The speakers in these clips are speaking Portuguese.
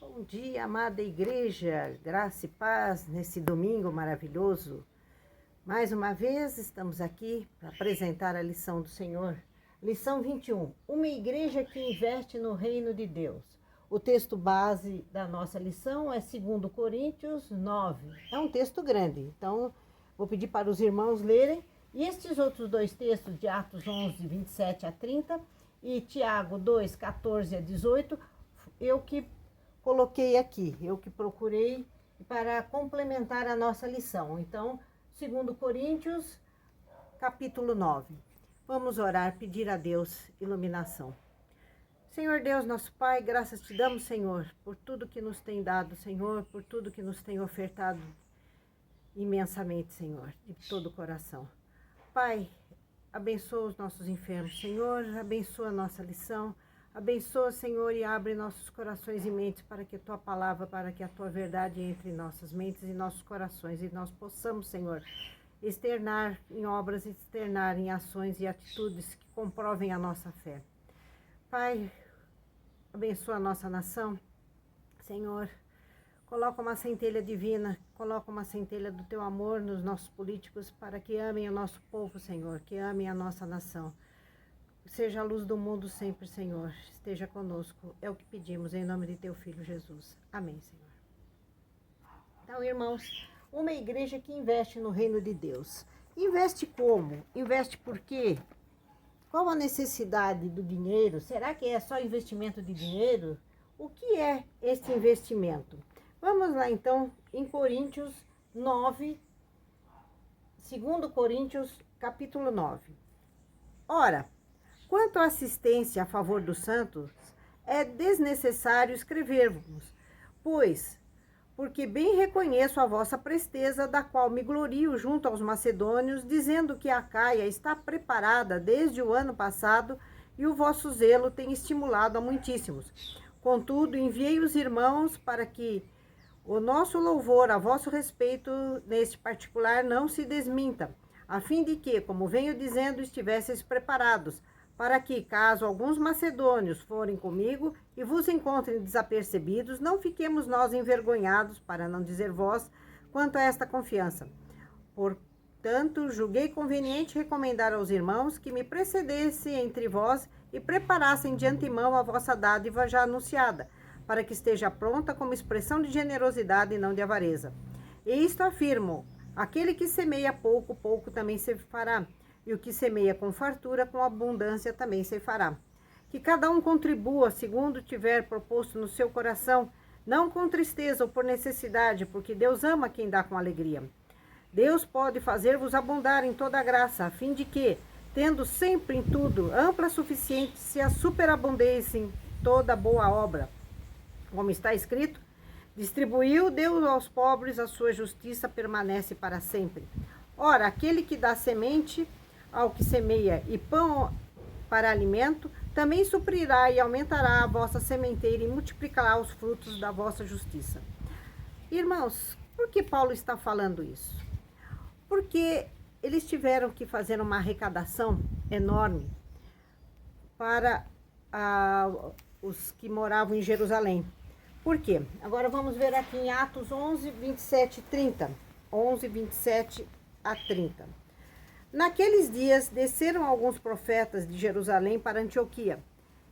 Bom dia, amada igreja, graça e paz nesse domingo maravilhoso. Mais uma vez estamos aqui para apresentar a lição do Senhor. Lição 21, uma igreja que investe no reino de Deus. O texto base da nossa lição é 2 Coríntios 9. É um texto grande, então vou pedir para os irmãos lerem. E estes outros dois textos de Atos 11, 27 a 30 e Tiago 2, 14 a 18, eu que coloquei aqui, eu que procurei para complementar a nossa lição. Então, 2 Coríntios, capítulo 9. Vamos orar, pedir a Deus iluminação. Senhor Deus, nosso Pai, graças te damos, Senhor, por tudo que nos tem dado, Senhor, por tudo que nos tem ofertado imensamente, Senhor, de todo o coração. Pai, abençoa os nossos enfermos, Senhor, abençoa a nossa lição, abençoa, Senhor, e abre nossos corações e mentes para que a Tua palavra, para que a Tua verdade entre em nossas mentes e nossos corações e nós possamos, Senhor, externar em obras, externar em ações e atitudes que comprovem a nossa fé. Pai, abençoa a nossa nação, Senhor, coloca uma centelha divina, coloca uma centelha do Teu amor nos nossos políticos para que amem o nosso povo, Senhor, que amem a nossa nação. Seja a luz do mundo sempre, Senhor. Esteja conosco. É o que pedimos em nome de Teu Filho Jesus. Amém, Senhor. Então, irmãos, uma igreja que investe no reino de Deus. Investe como? Investe por quê? Qual a necessidade do dinheiro? Será que é só investimento de dinheiro? O que é esse investimento? Vamos lá, então, em Coríntios 9, 2 Coríntios, capítulo 9. Ora, quanto à assistência a favor dos santos, é desnecessário escrever-vos, porque bem reconheço a vossa presteza, da qual me glorio junto aos macedônios, dizendo que a Acaia está preparada desde o ano passado e o vosso zelo tem estimulado a muitíssimos. Contudo, enviei os irmãos para que o nosso louvor a vosso respeito neste particular não se desminta, a fim de que, como venho dizendo, estivesseis preparados, para que, caso alguns macedônios forem comigo e vos encontrem desapercebidos, não fiquemos nós envergonhados, para não dizer vós, quanto a esta confiança. Portanto, julguei conveniente recomendar aos irmãos que me precedessem entre vós e preparassem de antemão a vossa dádiva já anunciada, para que esteja pronta como expressão de generosidade e não de avareza. E isto afirmo, aquele que semeia pouco, pouco também se fará. E o que semeia com fartura, com abundância também se fará. Que cada um contribua segundo tiver proposto no seu coração, não com tristeza ou por necessidade, porque Deus ama quem dá com alegria. Deus pode fazer-vos abundar em toda a graça, a fim de que, tendo sempre em tudo ampla suficiência, superabundeis em toda boa obra. Como está escrito, distribuiu Deus aos pobres, a sua justiça permanece para sempre. Ora, aquele que dá semente ao que semeia e pão para alimento, também suprirá e aumentará a vossa sementeira e multiplicará os frutos da vossa justiça. Irmãos, por que Paulo está falando isso? Porque eles tiveram que fazer uma arrecadação enorme para os que moravam em Jerusalém. Por quê? Agora vamos ver aqui em Atos 11, 27 e 30. 11, 27 a 30. Naqueles dias, desceram alguns profetas de Jerusalém para Antioquia,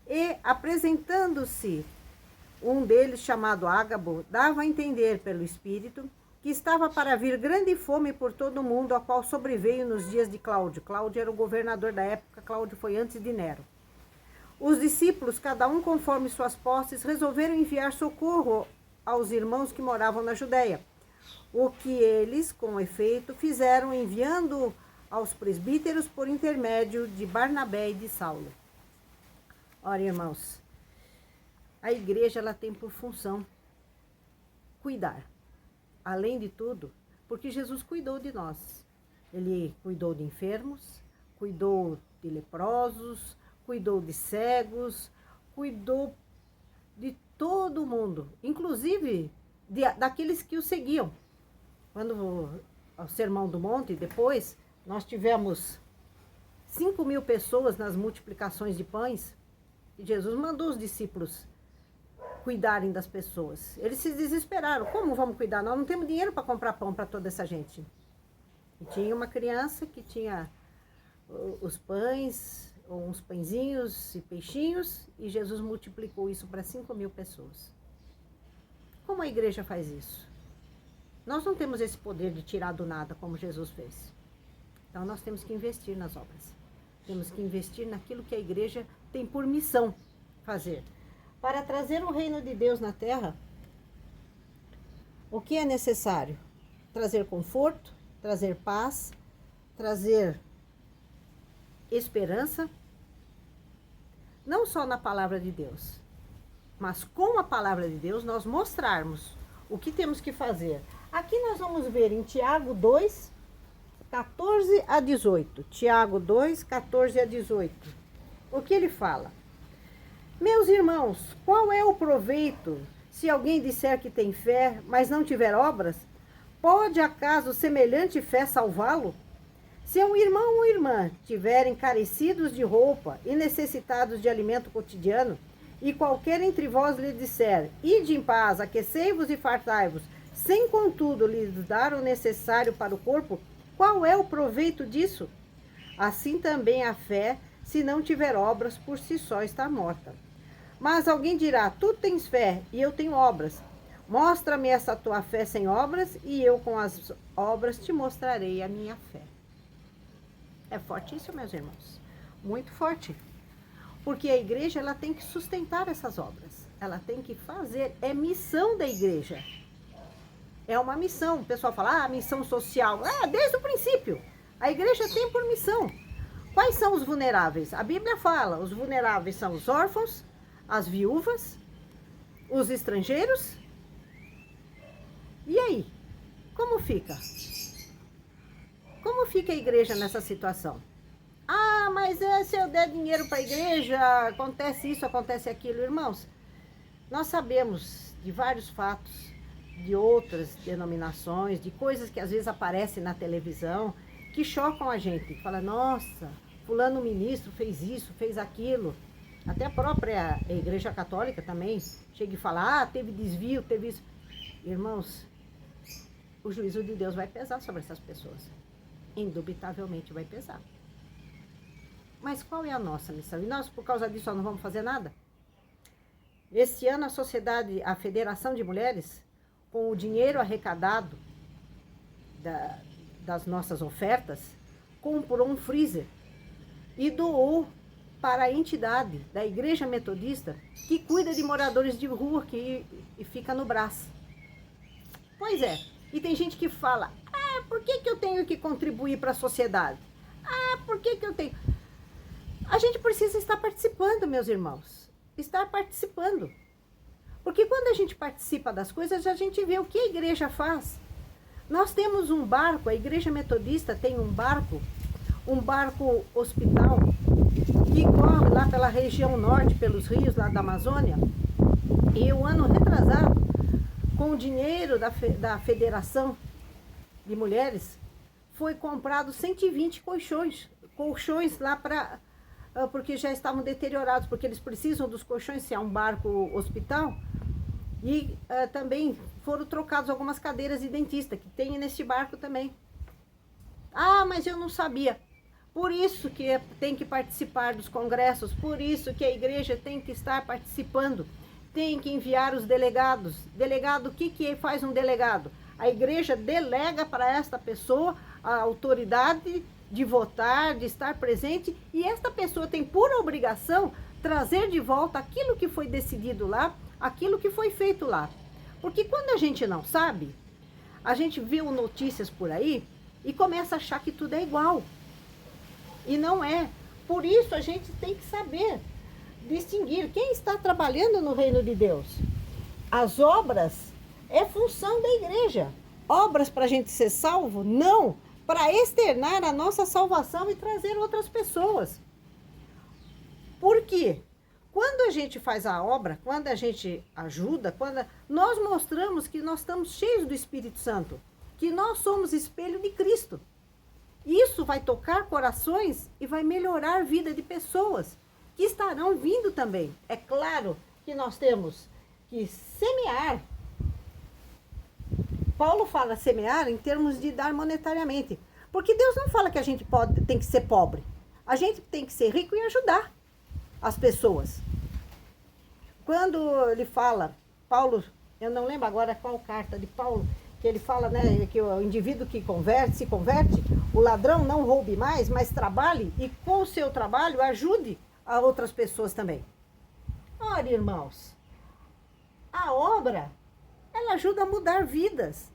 e, apresentando-se um deles, chamado Ágabo, dava a entender pelo Espírito que estava para vir grande fome por todo o mundo, a qual sobreveio nos dias de Cláudio. Cláudio era o governador da época, Cláudio foi antes de Nero. Os discípulos, cada um conforme suas posses, resolveram enviar socorro aos irmãos que moravam na Judéia, o que eles, com efeito, fizeram enviando aos presbíteros por intermédio de Barnabé e de Saulo. Ora, irmãos, a igreja ela tem por função cuidar. Além de tudo, porque Jesus cuidou de nós. Ele cuidou de enfermos, cuidou de leprosos, cuidou de cegos, cuidou de todo mundo, inclusive daqueles que o seguiam. Quando o Sermão do Monte, depois, nós tivemos 5.000 pessoas nas multiplicações de pães, e Jesus mandou os discípulos cuidarem das pessoas. Eles se desesperaram. Como vamos cuidar? Nós não temos dinheiro para comprar pão para toda essa gente. E tinha uma criança que tinha os pães, uns pãezinhos e peixinhos, e Jesus multiplicou isso para 5.000 pessoas. Como a igreja faz isso? Nós não temos esse poder de tirar do nada, como Jesus fez. Então nós temos que investir nas obras. Temos que investir naquilo que a igreja tem por missão fazer. Para trazer o reino de Deus na terra, o que é necessário? Trazer conforto, trazer paz, trazer esperança, não só na palavra de Deus, mas com a palavra de Deus nós mostrarmos o que temos que fazer. Aqui nós vamos ver em Tiago 2, 14 a 18. Tiago 2, 14 a 18. O que ele fala? Meus irmãos, qual é o proveito se alguém disser que tem fé, mas não tiver obras? Pode acaso semelhante fé salvá-lo? Se um irmão ou irmã tiverem carecidos de roupa e necessitados de alimento cotidiano, e qualquer entre vós lhe disser, ide em paz, aquecei-vos e fartai-vos, sem contudo lhes dar o necessário para o corpo, qual é o proveito disso? Assim também a fé, se não tiver obras, por si só está morta. Mas alguém dirá, tu tens fé e eu tenho obras. Mostra-me essa tua fé sem obras, e eu com as obras te mostrarei a minha fé. É forte isso, meus irmãos. Muito forte. Porque a igreja ela tem que sustentar essas obras. Ela tem que fazer. É missão da igreja. É uma missão. O pessoal fala, missão social. Desde o princípio. A igreja tem por missão. Quais são os vulneráveis? A Bíblia fala, os vulneráveis são os órfãos, as viúvas, os estrangeiros. E aí? Como fica? Como fica a igreja nessa situação? Mas se eu der dinheiro para a igreja, acontece isso, acontece aquilo. Irmãos, nós sabemos de vários fatos, de outras denominações, de coisas que às vezes aparecem na televisão, que chocam a gente. Fala, nossa, fulano ministro fez isso, fez aquilo. Até a própria igreja católica também chega e fala, teve desvio, teve isso. Irmãos, o juízo de Deus vai pesar sobre essas pessoas. Indubitavelmente vai pesar. Mas qual é a nossa missão? E nós, por causa disso, não vamos fazer nada? Esse ano, a Federação de Mulheres, com o dinheiro arrecadado das nossas ofertas, comprou um freezer e doou para a entidade da Igreja Metodista que cuida de moradores de rua que fica no Brás. Pois é. E tem gente que fala, por que eu tenho que contribuir para a sociedade? Por que eu tenho... A gente precisa estar participando, meus irmãos. Estar participando. Porque quando a gente participa das coisas, a gente vê o que a igreja faz. Nós temos um barco, a Igreja Metodista tem um barco hospital, que corre lá pela região norte, pelos rios lá da Amazônia. E o ano retrasado, com o dinheiro da Federação de Mulheres, foi comprado 120 colchões lá porque já estavam deteriorados, porque eles precisam dos colchões, se é um barco hospital. E também foram trocados algumas cadeiras de dentista, que tem nesse barco também. Mas eu não sabia. Por isso que tem que participar dos congressos, por isso que a igreja tem que estar participando, tem que enviar os delegados. Delegado, o que faz um delegado? A igreja delega para esta pessoa a autoridade de votar, de estar presente, e esta pessoa tem por obrigação trazer de volta aquilo que foi decidido lá, aquilo que foi feito lá. Porque quando a gente não sabe, a gente vê notícias por aí e começa a achar que tudo é igual. E não é. Por isso a gente tem que saber distinguir quem está trabalhando no reino de Deus. As obras é função da igreja. Obras para a gente ser salvo? Não. Para externar a nossa salvação e trazer outras pessoas. Por quê? Quando a gente faz a obra, quando a gente ajuda, nós mostramos que nós estamos cheios do Espírito Santo, que nós somos espelho de Cristo. Isso vai tocar corações e vai melhorar a vida de pessoas que estarão vindo também. É claro que nós temos que semear, Paulo fala semear em termos de dar monetariamente. Porque Deus não fala que a gente tem que ser pobre. A gente tem que ser rico e ajudar as pessoas. Quando ele fala, Paulo, eu não lembro agora qual carta de Paulo, que ele fala, né, que o indivíduo que se converte, o ladrão não roube mais, mas trabalhe e com o seu trabalho ajude a outras pessoas também. Ora, irmãos, a obra, ela ajuda a mudar vidas.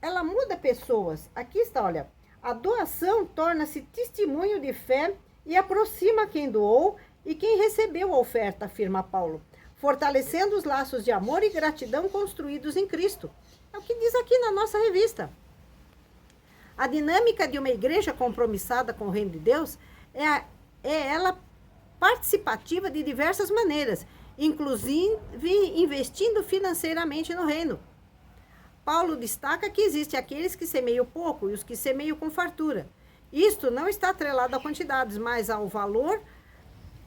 Ela muda pessoas. Aqui está, olha, a doação torna-se testemunho de fé e aproxima quem doou e quem recebeu a oferta, afirma Paulo, fortalecendo os laços de amor e gratidão construídos em Cristo. É o que diz aqui na nossa revista. A dinâmica de uma igreja compromissada com o reino de Deus é ela participativa de diversas maneiras, inclusive investindo financeiramente no reino. Paulo destaca que existem aqueles que semeiam pouco e os que semeiam com fartura. Isto não está atrelado a quantidades, mas ao valor,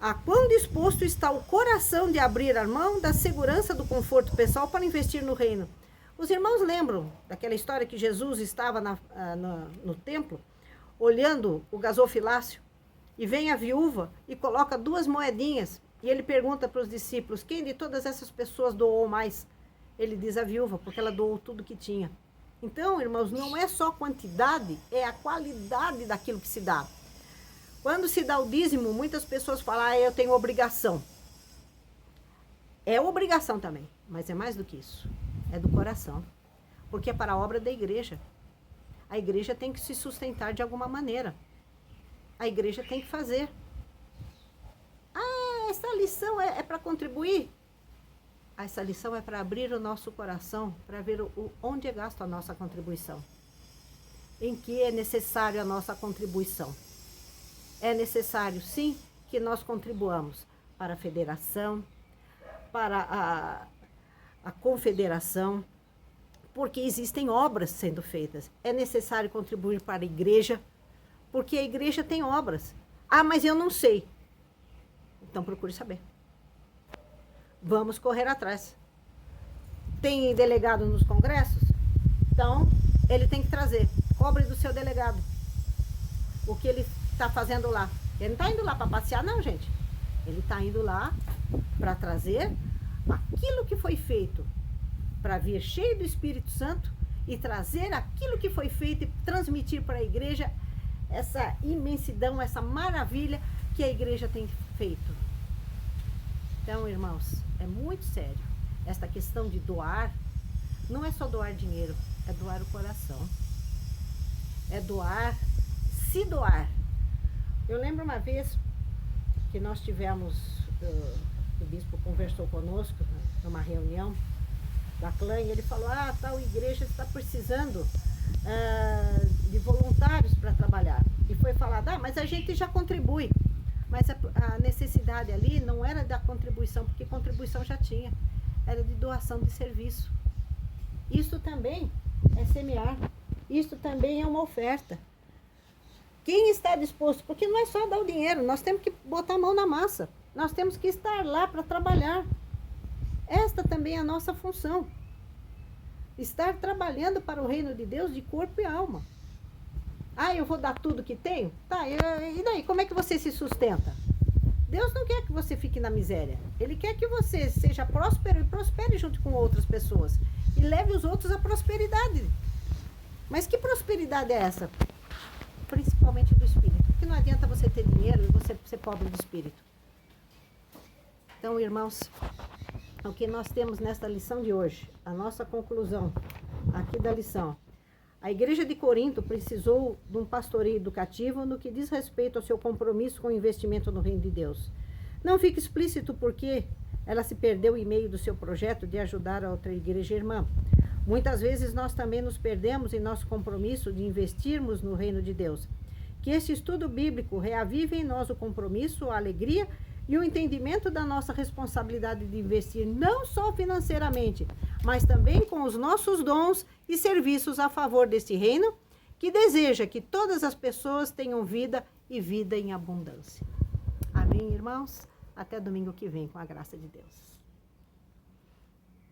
a quão disposto está o coração de abrir a mão da segurança do conforto pessoal para investir no reino. Os irmãos lembram daquela história que Jesus estava no templo, olhando o gasofilácio, e vem a viúva e coloca 2 moedinhas, e ele pergunta para os discípulos, quem de todas essas pessoas doou mais? Ele diz a viúva, porque ela doou tudo que tinha. Então, irmãos, não é só quantidade, é a qualidade daquilo que se dá. Quando se dá o dízimo, muitas pessoas falam, eu tenho obrigação. É obrigação também, mas é mais do que isso. É do coração. Porque é para a obra da igreja. A igreja tem que se sustentar de alguma maneira. A igreja tem que fazer. Essa lição é para contribuir? Essa lição é para abrir o nosso coração, para ver onde é gasto a nossa contribuição. Em que é necessário a nossa contribuição. É necessário, sim, que nós contribuamos para a federação, para a confederação, porque existem obras sendo feitas. É necessário contribuir para a igreja, porque a igreja tem obras. Mas eu não sei. Então procure saber. Vamos correr atrás. Tem delegado nos congressos? Então, ele tem que trazer. Cobre do seu delegado o que ele está fazendo lá. Ele não está indo lá para passear, não, gente. Ele está indo lá para trazer aquilo que foi feito, para vir cheio do Espírito Santo e trazer aquilo que foi feito e transmitir para a igreja essa imensidão, essa maravilha que a igreja tem feito. Então, irmãos, é muito sério. Esta questão de doar, não é só doar dinheiro, é doar o coração. É doar, se doar. Eu lembro uma vez que nós tivemos, o bispo conversou conosco numa reunião da clã, e ele falou, tal igreja está precisando de voluntários para trabalhar. E foi falado, mas a gente já contribui. Mas a necessidade ali não era da contribuição, porque contribuição já tinha. Era de doação de serviço. Isso também é semear. Isso também é uma oferta. Quem está disposto? Porque não é só dar o dinheiro, nós temos que botar a mão na massa. Nós temos que estar lá para trabalhar. Esta também é a nossa função. Estar trabalhando para o reino de Deus de corpo e alma. Eu vou dar tudo que tenho? Tá, e daí? Como é que você se sustenta? Deus não quer que você fique na miséria. Ele quer que você seja próspero e prospere junto com outras pessoas. E leve os outros à prosperidade. Mas que prosperidade é essa? Principalmente do espírito. Porque não adianta você ter dinheiro e você ser pobre do espírito. Então, irmãos, o que nós temos nesta lição de hoje, a nossa conclusão aqui da lição. A igreja de Corinto precisou de um pastoreio educativo no que diz respeito ao seu compromisso com o investimento no reino de Deus. Não fica explícito por que ela se perdeu em meio do seu projeto de ajudar a outra igreja irmã. Muitas vezes nós também nos perdemos em nosso compromisso de investirmos no reino de Deus. Que este estudo bíblico reavive em nós o compromisso, a alegria e o entendimento da nossa responsabilidade de investir não só financeiramente, mas também com os nossos dons e serviços a favor deste reino, que deseja que todas as pessoas tenham vida e vida em abundância. Amém, irmãos? Até domingo que vem, com a graça de Deus.